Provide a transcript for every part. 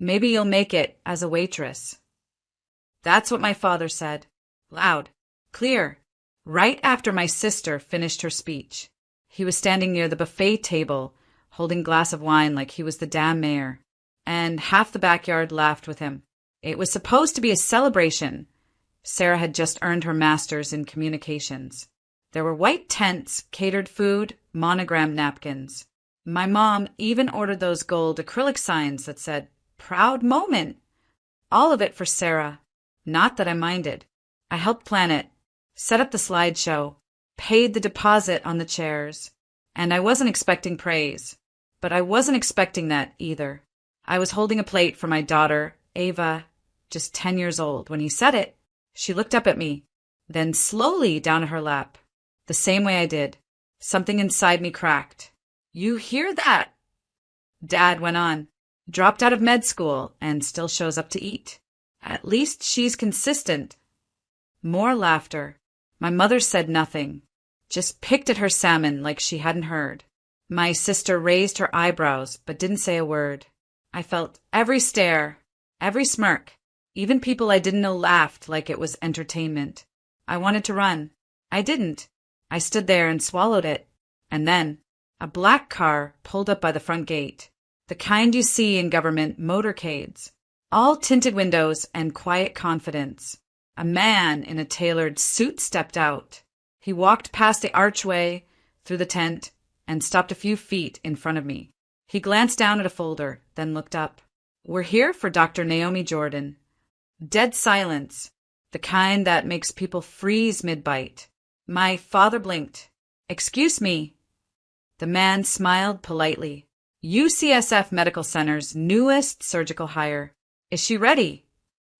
Maybe you'll make it as a waitress. That's what my father said. Loud. Clear. Right after my sister finished her speech. He was standing near the buffet table, holding a glass of wine like he was the damn mayor. And half the backyard laughed with him. It was supposed to be a celebration. Sarah had just earned her master's in communications. There were white tents, catered food, monogrammed napkins. My mom even ordered those gold acrylic signs that said, "Proud moment." All of it for Sarah. Not that I minded. I helped plan it, set up the slideshow, paid the deposit on the chairs. And I wasn't expecting praise. But I wasn't expecting that either. I was holding a plate for my daughter, Ava, just 10 years old. When he said it, she looked up at me, then slowly down at her lap, the same way I did. Something inside me cracked. You hear that? Dad went on. Dropped out of med school and still shows up to eat. At least she's consistent. More laughter. My mother said nothing, just picked at her salmon like she hadn't heard. My sister raised her eyebrows but didn't say a word. I felt every stare, every smirk. Even people I didn't know laughed like it was entertainment. I wanted to run. I didn't. I stood there and swallowed it. And then, a black car pulled up by the front gate. The kind you see in government motorcades. All tinted windows and quiet confidence. A man in a tailored suit stepped out. He walked past the archway, through the tent, and stopped a few feet in front of me. He glanced down at a folder, then looked up. We're here for Dr. Naomi Jordan. Dead silence, the kind that makes people freeze mid-bite. My father blinked. Excuse me. The man smiled politely. UCSF Medical Center's newest surgical hire. Is she ready?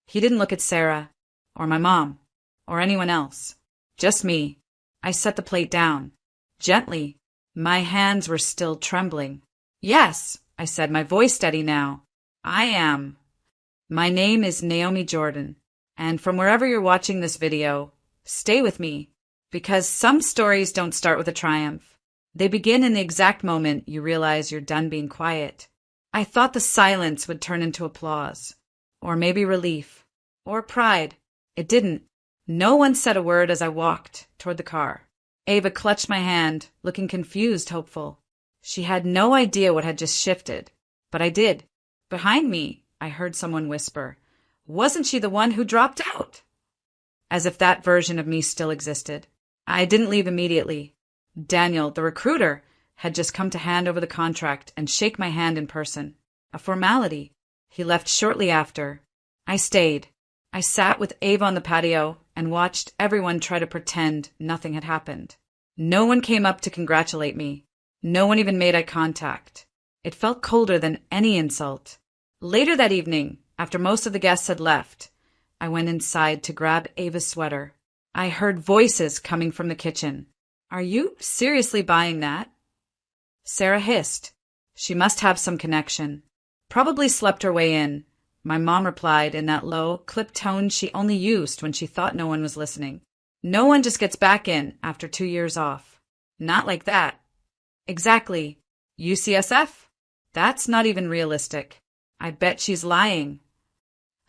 He didn't look at Sarah, or my mom, or anyone else. Just me. I set the plate down. Gently. My hands were still trembling. Yes, I said, my voice steady now. I am. My name is Naomi Jordan, and from wherever you're watching this video, stay with me, because some stories don't start with a triumph. They begin in the exact moment you realize you're done being quiet. I thought the silence would turn into applause, or maybe relief, or pride. It didn't. No one said a word as I walked toward the car. Ava clutched my hand, looking confused, hopeful. She had no idea what had just shifted, but I did. Behind me, I heard someone whisper, "Wasn't she the one who dropped out?" As if that version of me still existed. I didn't leave immediately. Daniel, the recruiter, had just come to hand over the contract and shake my hand in person. A formality. He left shortly after. I stayed. I sat with Ava on the patio and watched everyone try to pretend nothing had happened. No one came up to congratulate me. No one even made eye contact. It felt colder than any insult. Later that evening, after most of the guests had left, I went inside to grab Ava's sweater. I heard voices coming from the kitchen. Are you seriously buying that? Sarah hissed. She must have some connection. Probably slept her way in. My mom replied in that low, clipped tone she only used when she thought no one was listening. No one just gets back in after 2 years off. Not like that. Exactly. UCSF? That's not even realistic. I bet she's lying.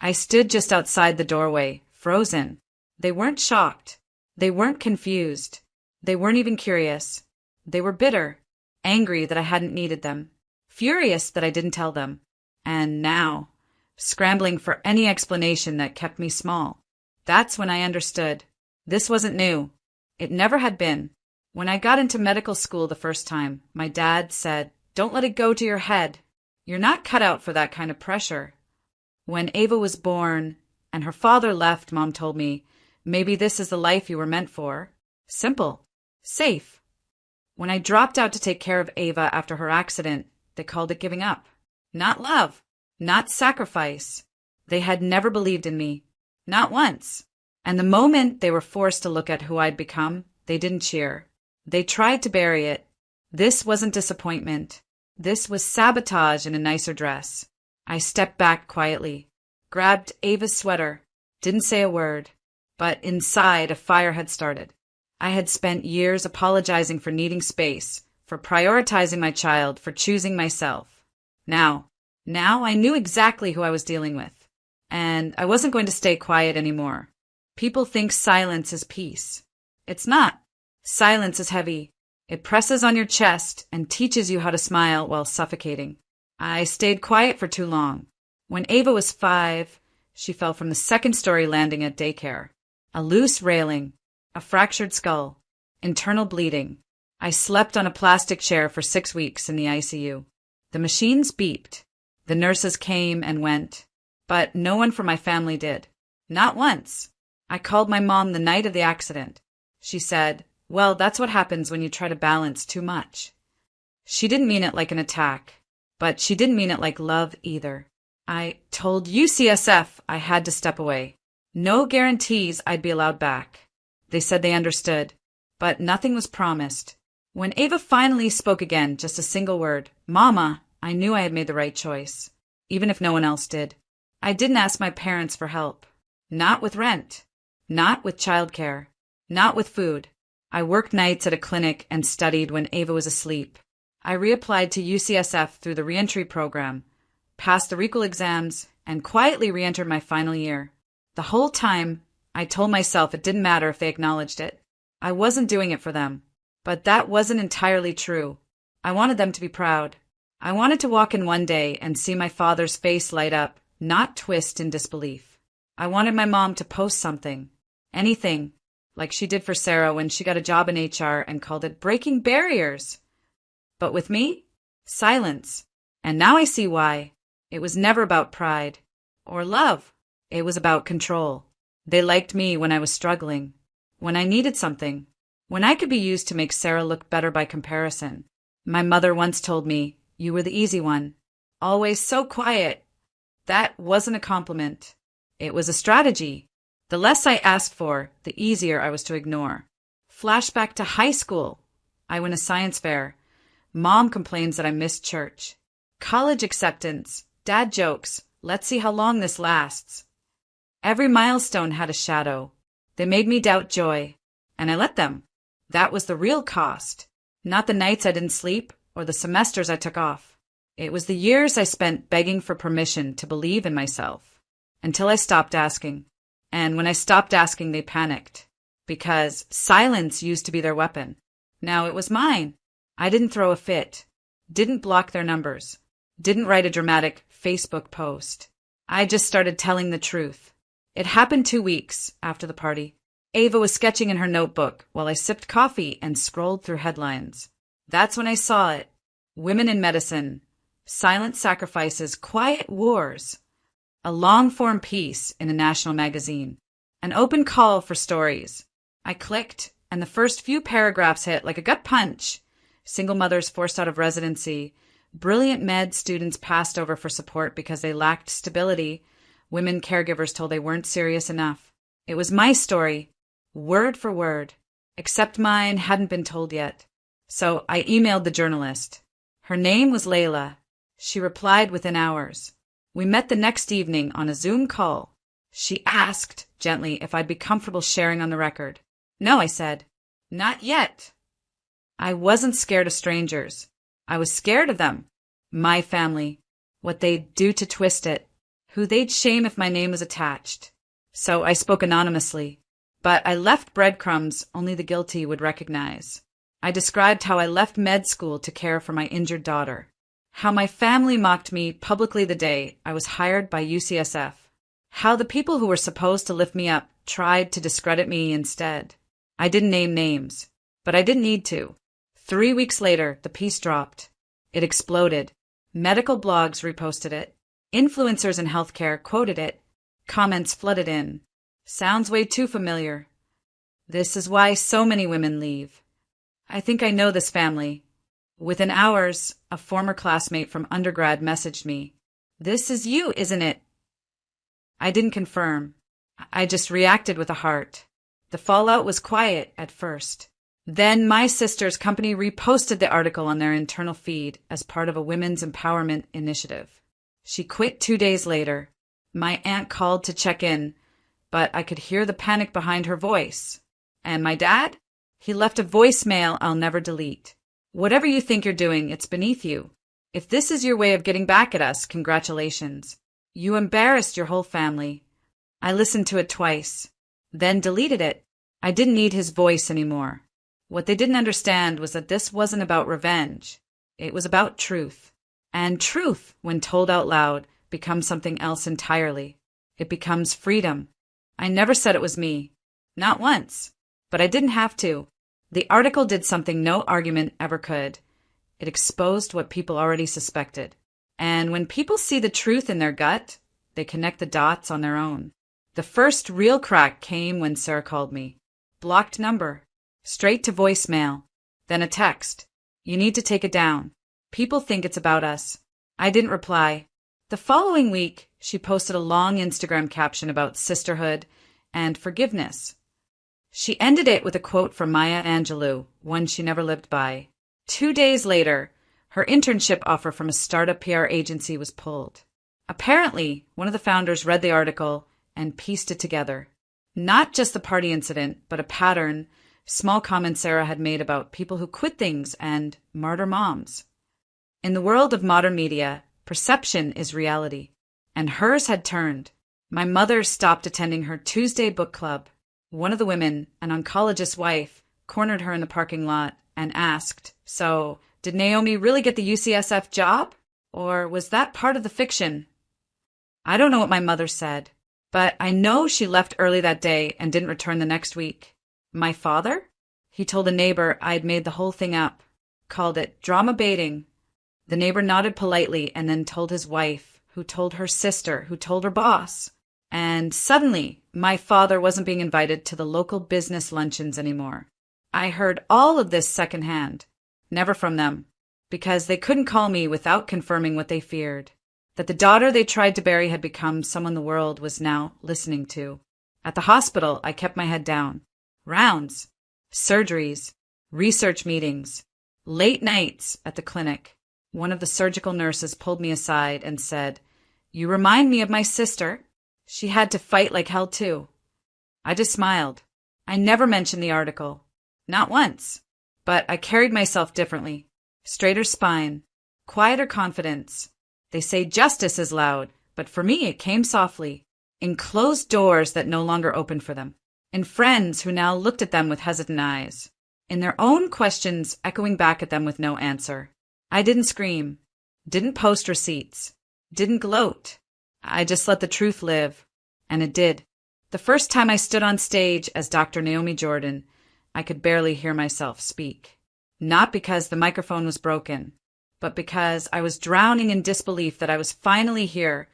I stood just outside the doorway, frozen. They weren't shocked. They weren't confused. They weren't even curious. They were bitter, angry that I hadn't needed them, furious that I didn't tell them. And now, scrambling for any explanation that kept me small. That's when I understood. This wasn't new. It never had been. When I got into medical school the first time, my dad said, "Don't let it go to your head. You're not cut out for that kind of pressure." When Ava was born and her father left, Mom told me, "Maybe this is the life you were meant for. Simple. Safe." When I dropped out to take care of Ava after her accident, they called it giving up. Not love. Not sacrifice. They had never believed in me. Not once. And the moment they were forced to look at who I'd become, they didn't cheer. They tried to bury it. This wasn't disappointment. This was sabotage in a nicer dress. I stepped back quietly, grabbed Ava's sweater, didn't say a word, but inside a fire had started. I had spent years apologizing for needing space, for prioritizing my child, for choosing myself. Now, Now I knew exactly who I was dealing with, and I wasn't going to stay quiet anymore. People think silence is peace. It's not. Silence is heavy. It presses on your chest and teaches you how to smile while suffocating. I stayed quiet for too long. When Ava was 5, she fell from the second-story landing at daycare. A loose railing, a fractured skull, internal bleeding. I slept on a plastic chair for 6 weeks in the ICU. The machines beeped. The nurses came and went, but no one from my family did. Not once. I called my mom the night of the accident. She said, "Well, that's what happens when you try to balance too much." She didn't mean it like an attack, but she didn't mean it like love either. I told UCSF I had to step away. No guarantees I'd be allowed back. They said they understood, but nothing was promised. When Ava finally spoke again, just a single word, "Mama," I knew I had made the right choice, even if no one else did. I didn't ask my parents for help. Not with rent. Not with childcare. Not with food. I worked nights at a clinic and studied when Ava was asleep. I reapplied to UCSF through the reentry program, passed the recall exams, and quietly reentered my final year. The whole time, I told myself it didn't matter if they acknowledged it. I wasn't doing it for them. But that wasn't entirely true. I wanted them to be proud. I wanted to walk in one day and see my father's face light up, not twist in disbelief. I wanted my mom to post something. Anything. Like she did for Sarah when she got a job in HR and called it breaking barriers. But with me, silence. And now I see why. It was never about pride or love. It was about control. They liked me when I was struggling, when I needed something, when I could be used to make Sarah look better by comparison. My mother once told me, "You were the easy one. Always so quiet." That wasn't a compliment. It was a strategy. The less I asked for, the easier I was to ignore. Flashback to high school. I win a science fair. Mom complains that I missed church. College acceptance. Dad jokes. Let's see how long this lasts. Every milestone had a shadow. They made me doubt joy, and I let them. That was the real cost. Not the nights I didn't sleep or the semesters I took off. It was the years I spent begging for permission to believe in myself, until I stopped asking. And when I stopped asking, they panicked, because silence used to be their weapon. Now it was mine. I didn't throw a fit, didn't block their numbers, didn't write a dramatic Facebook post. I just started telling the truth. It happened 2 weeks after the party. Ava was sketching in her notebook while I sipped coffee and scrolled through headlines. That's when I saw it. Women in medicine. Silent sacrifices, quiet wars. A long-form piece in a national magazine. An open call for stories. I clicked, and the first few paragraphs hit like a gut punch. Single mothers forced out of residency. Brilliant med students passed over for support because they lacked stability. Women caregivers told they weren't serious enough. It was my story, word for word, except mine hadn't been told yet. So I emailed the journalist. Her name was Layla. She replied within hours. We met the next evening on a Zoom call. She asked, gently, if I'd be comfortable sharing on the record. No, I said. Not yet. I wasn't scared of strangers. I was scared of them. My family. What they'd do to twist it. Who they'd shame if my name was attached. So I spoke anonymously. But I left breadcrumbs only the guilty would recognize. I described how I left med school to care for my injured daughter. How my family mocked me publicly the day I was hired by UCSF. How the people who were supposed to lift me up tried to discredit me instead. I didn't name names, but I didn't need to. 3 weeks later, the piece dropped. It exploded. Medical blogs reposted it. Influencers in healthcare quoted it. Comments flooded in. Sounds way too familiar. This is why so many women leave. I think I know this family. Within hours, a former classmate from undergrad messaged me. This is you, isn't it? I didn't confirm. I just reacted with a heart. The fallout was quiet at first. Then my sister's company reposted the article on their internal feed as part of a women's empowerment initiative. She quit 2 days later. My aunt called to check in, but I could hear the panic behind her voice. And my dad? He left a voicemail I'll never delete. Whatever you think you're doing, it's beneath you. If this is your way of getting back at us, congratulations. You embarrassed your whole family. I listened to it twice, then deleted it. I didn't need his voice anymore. What they didn't understand was that this wasn't about revenge. It was about truth. And truth, when told out loud, becomes something else entirely. It becomes freedom. I never said it was me. Not once. But I didn't have to. The article did something no argument ever could. It exposed what people already suspected. And when people see the truth in their gut, they connect the dots on their own. The first real crack came when Sarah called me. Blocked number. Straight to voicemail. Then a text. You need to take it down. People think it's about us. I didn't reply. The following week, she posted a long Instagram caption about sisterhood and forgiveness. She ended it with a quote from Maya Angelou, one she never lived by. 2 days later, her internship offer from a startup PR agency was pulled. Apparently, one of the founders read the article and pieced it together. Not just the party incident, but a pattern, small comments Sarah had made about people who quit things and martyr moms. In the world of modern media, perception is reality, and hers had turned. My mother stopped attending her Tuesday book club. One of the women, an oncologist's wife, cornered her in the parking lot and asked, "So, did Naomi really get the UCSF job? Or was that part of the fiction?" I don't know what my mother said, but I know she left early that day and didn't return the next week. My father? He told a neighbor I'd made the whole thing up, called it drama baiting. The neighbor nodded politely and then told his wife, who told her sister, who told her boss. And suddenly, my father wasn't being invited to the local business luncheons anymore. I heard all of this secondhand, never from them, because they couldn't call me without confirming what they feared, that the daughter they tried to bury had become someone the world was now listening to. At the hospital, I kept my head down. Rounds, surgeries, research meetings, late nights at the clinic. One of the surgical nurses pulled me aside and said, "You remind me of my sister. She had to fight like hell too." I just smiled. I never mentioned the article. Not once. But I carried myself differently. Straighter spine. Quieter confidence. They say justice is loud, but for me it came softly. In closed doors that no longer opened for them. In friends who now looked at them with hesitant eyes. In their own questions echoing back at them with no answer. I didn't scream. Didn't post receipts. Didn't gloat. I just let the truth live. And it did. The first time I stood on stage as Dr. Naomi Jordan, I could barely hear myself speak. Not because the microphone was broken, but because I was drowning in disbelief that I was finally here,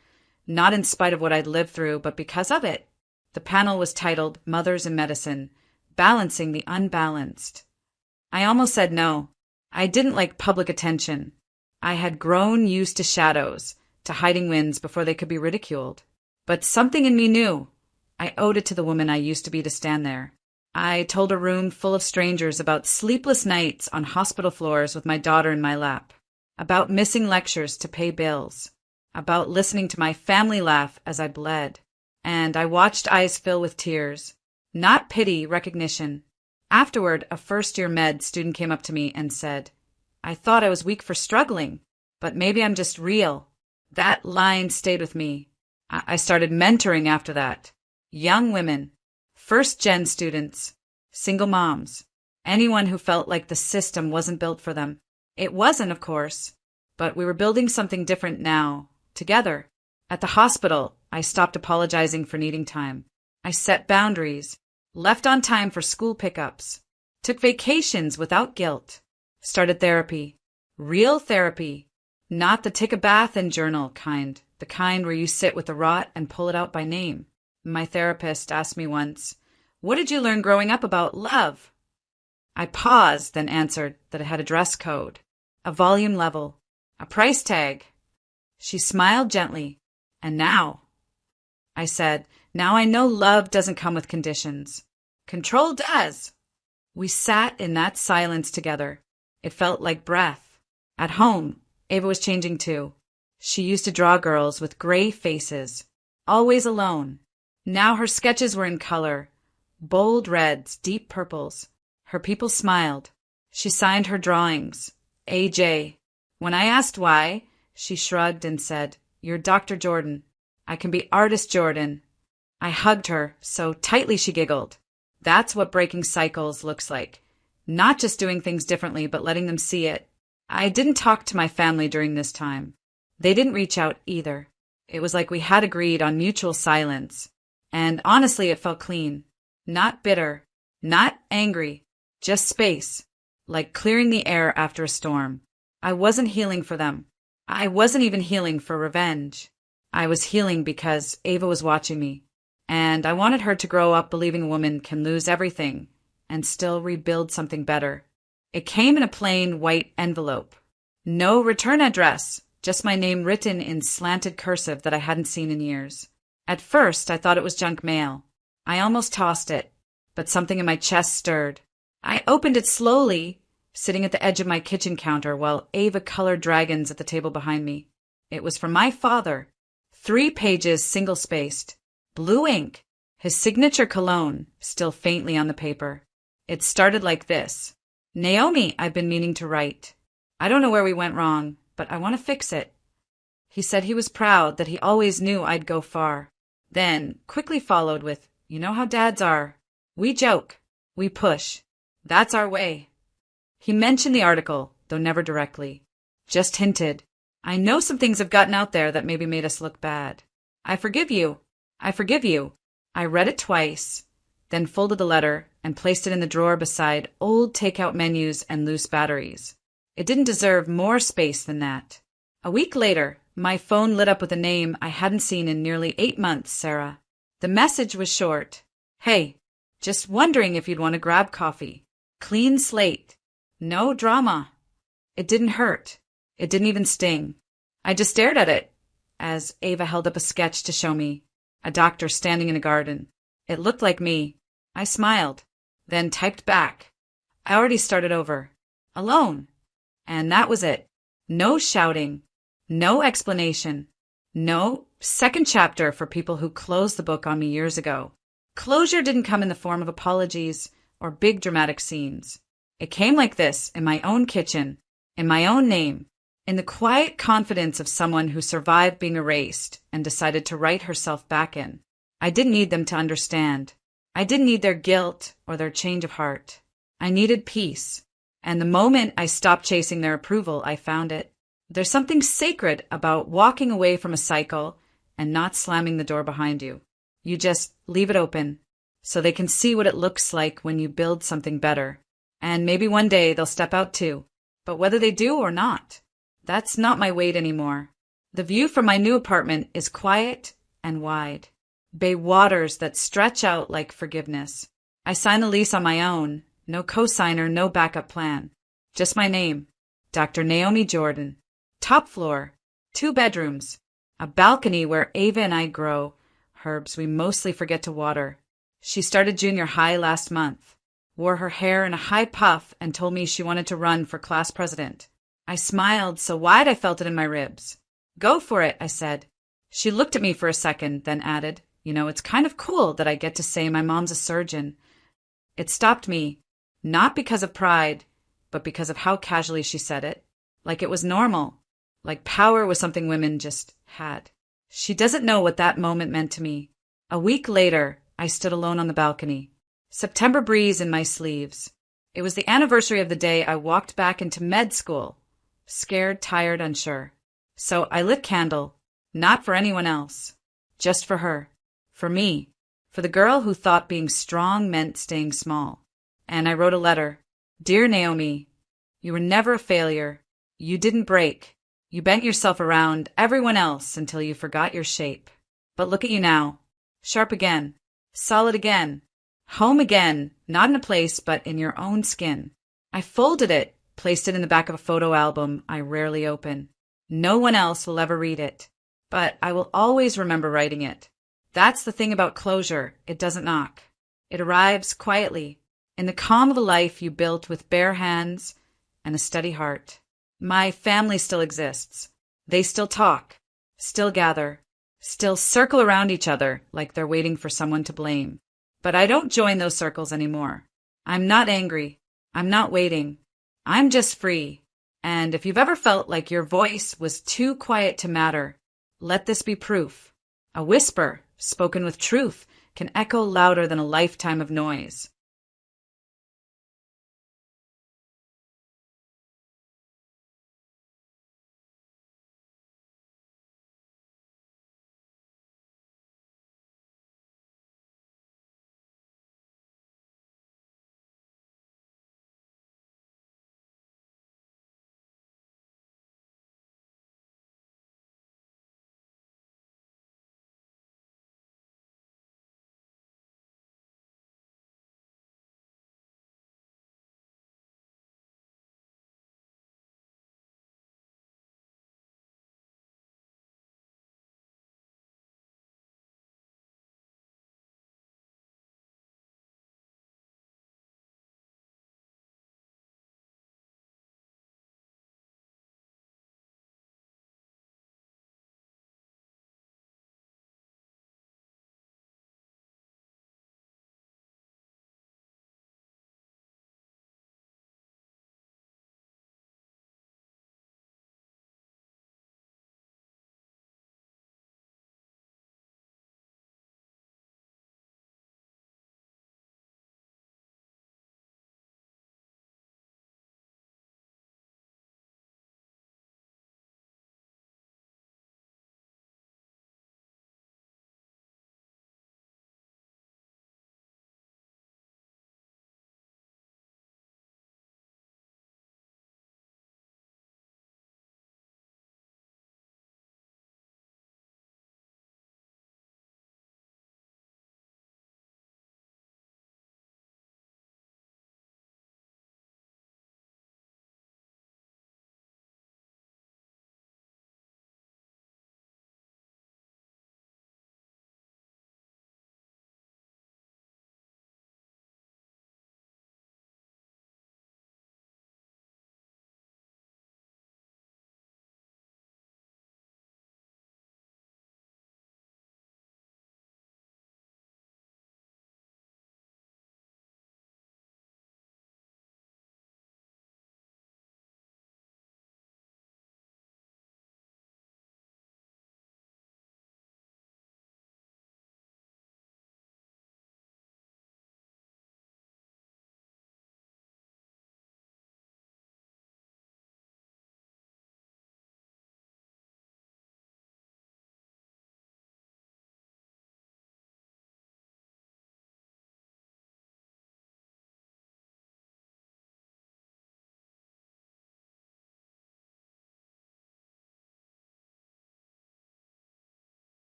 not in spite of what I'd lived through, but because of it. The panel was titled Mothers in Medicine, Balancing the Unbalanced. I almost said no. I didn't like public attention. I had grown used to shadows, to hiding wins before they could be ridiculed. But something in me knew. I owed it to the woman I used to be to stand there. I told a room full of strangers about sleepless nights on hospital floors with my daughter in my lap, about missing lectures to pay bills, about listening to my family laugh as I bled. And I watched eyes fill with tears. Not pity, recognition. Afterward, a first-year med student came up to me and said, "I thought I was weak for struggling, but maybe I'm just real." That line stayed with me. I started mentoring after that. Young women, first-gen students, single moms, anyone who felt like the system wasn't built for them. It wasn't, of course, but we were building something different now, together. At the hospital, I stopped apologizing for needing time. I set boundaries, left on time for school pickups, took vacations without guilt, started therapy, real therapy, not the take a bath and journal kind, the kind where you sit with the rot and pull it out by name. My therapist asked me once, "What did you learn growing up about love?" I paused, then answered that it had a dress code, a volume level, a price tag. She smiled gently. "And now?" I said, "Now I know love doesn't come with conditions. Control does." We sat in that silence together. It felt like breath. At home, Ava was changing too. She used to draw girls with gray faces, always alone. Now her sketches were in color, bold reds, deep purples. Her people smiled. She signed her drawings, AJ. When I asked why, she shrugged and said, "You're Dr. Jordan. I can be Artist Jordan." I hugged her so tightly she giggled. That's what breaking cycles looks like. Not just doing things differently, but letting them see it. I didn't talk to my family during this time. They didn't reach out either. It was like we had agreed on mutual silence. And honestly, it felt clean. Not bitter. Not angry. Just space. Like clearing the air after a storm. I wasn't healing for them. I wasn't even healing for revenge. I was healing because Ava was watching me. And I wanted her to grow up believing a woman can lose everything and still rebuild something better. It came in a plain white envelope. No return address, just my name written in slanted cursive that I hadn't seen in years. At first, I thought it was junk mail. I almost tossed it, but something in my chest stirred. I opened it slowly, sitting at the edge of my kitchen counter while Ava colored dragons at the table behind me. It was from my father. 3 pages single-spaced. Blue ink. His signature cologne, still faintly on the paper. It started like this. "Naomi, I've been meaning to write. I don't know where we went wrong, but I want to fix it." He said he was proud that he always knew I'd go far. Then, quickly followed with, "You know how dads are. We joke. We push. That's our way." He mentioned the article, though never directly. Just hinted. "I know some things have gotten out there that maybe made us look bad. I forgive you. I forgive you." I read it twice, then folded the letter and placed it in the drawer beside old takeout menus and loose batteries. It didn't deserve more space than that. A week later, my phone lit up with a name I hadn't seen in nearly 8 months, Sarah. The message was short. "Hey, just wondering if you'd want to grab coffee. Clean slate. No drama." It didn't hurt. It didn't even sting. I just stared at it as Ava held up a sketch to show me. A doctor standing in a garden. It looked like me. I smiled, then typed back. I already started over. Alone. And that was it. No shouting. No explanation. No second chapter for people who closed the book on me years ago. Closure didn't come in the form of apologies or big dramatic scenes. It came like this, in my own kitchen, in my own name, in the quiet confidence of someone who survived being erased and decided to write herself back in. I didn't need them to understand. I didn't need their guilt or their change of heart. I needed peace. And the moment I stopped chasing their approval, I found it. There's something sacred about walking away from a cycle and not slamming the door behind you. You just leave it open so they can see what it looks like when you build something better. And maybe one day they'll step out too. But whether they do or not, that's not my weight anymore. The view from my new apartment is quiet and wide. Bay waters that stretch out like forgiveness. I signed the lease on my own. No cosigner, no backup plan. Just my name. Dr. Naomi Jordan. Top floor. 2 bedrooms. A balcony where Ava and I grow herbs we mostly forget to water. She started junior high last month. Wore her hair in a high puff and told me she wanted to run for class president. I smiled so wide I felt it in my ribs. "Go for it," I said. She looked at me for a second, then added, "You know, it's kind of cool that I get to say my mom's a surgeon." It stopped me, not because of pride, but because of how casually she said it. Like it was normal. Like power was something women just had. She doesn't know what that moment meant to me. A week later, I stood alone on the balcony. September breeze in my sleeves. It was the anniversary of the day I walked back into med school. Scared, tired, unsure. So I lit candle, not for anyone else. Just for her. For me. For the girl who thought being strong meant staying small. And I wrote a letter. "Dear Naomi, you were never a failure. You didn't break. You bent yourself around everyone else until you forgot your shape. But look at you now. Sharp again. Solid again. Home again, not in a place, but in your own skin." I folded it, placed it in the back of a photo album I rarely open. No one else will ever read it. But I will always remember writing it. That's the thing about closure. It doesn't knock. It arrives quietly, in the calm of a life you built with bare hands and a steady heart. My family still exists. They still talk, still gather, still circle around each other like they're waiting for someone to blame. But I don't join those circles anymore. I'm not angry. I'm not waiting. I'm just free. And if you've ever felt like your voice was too quiet to matter, let this be proof. A whisper, spoken with truth, can echo louder than a lifetime of noise.